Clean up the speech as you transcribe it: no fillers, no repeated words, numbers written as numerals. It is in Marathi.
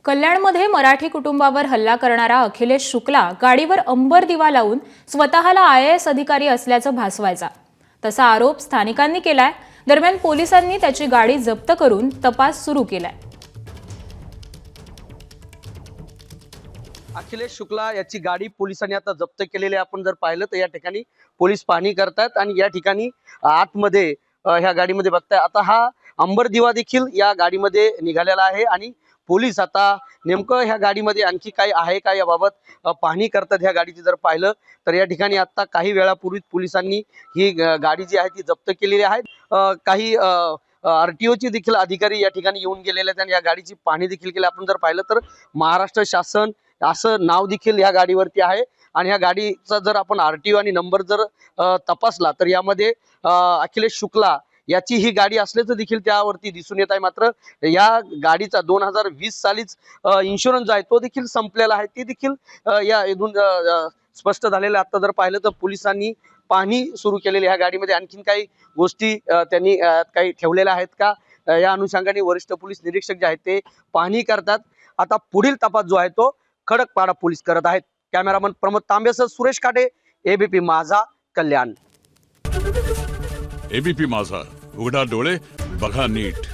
कल्याणमध्ये मराठी कुटुंबावर हल्ला करणारा अखिलेश शुक्ला गाडीवर अंबर दिवा लावून स्वतःला IAS अधिकारी असल्याचं भासवायचा. तसा आरोप स्थानिकांनी केलाय. दरम्यान पोलिसांनी त्याची गाडी जप्त करून तपास सुरू केलाय. अखिलेश शुक्ला याची गाडी पोलिसांनी आता जप्त केलेली आहे. आपण जर पाहिलं तर या ठिकाणी पोलीस पाहणी करतात आणि या ठिकाणी आतमध्ये ह्या गाडीमध्ये बघताय आता हा अंबर दिवा देखील या गाडीमध्ये निघालेला आहे आणि पोलीस आता नेमकं ह्या गाडीमध्ये आणखी काही आहे का याबाबत पाहणी करतात. ह्या गाडीची जर पाहिलं तर या ठिकाणी आता काही वेळापूर्वी पोलिसांनी ही गाडी जी आहे ती जप्त केलेली आहे. काही RTO चे देखील अधिकारी या ठिकाणी येऊन गेलेले आहेत आणि या गाडीची पाहणी देखील केली. आपण जर पाहिलं तर महाराष्ट्र शासन असं नाव देखील या गाडीवरती आहे आणि ह्या गाडीचा जर आपण RTO आणि नंबर जर तपासला तर यामध्ये अखिलेश शुक्ला याची ही गाडी असल्याचं देखील त्यावरती दिसून येत आहे. मात्र या गाडीचा 2020 सालीच इन्शुरन्स आहे तो देखील संपलेला आहे. ते देखील या इथून स्पष्ट झालेलं. आता जर पाहिलं तर पोलिसांनी पाहणी सुरू केलेली ह्या गाडीमध्ये आणखीन काही गोष्टी त्यांनी काही ठेवलेल्या आहेत का या अनुषंगाने वरिष्ठ पोलीस निरीक्षक जे आहेत ते पाहणी करतात. आता पुढील तपास जो आहे तो खडकपाडा पोलीस करत आहेत. कॅमेरामन प्रमोद तांबेसह सुरेश काटे, ABP माझा, कल्याण. ABP माझा, उघडा डोळे बघा नीट.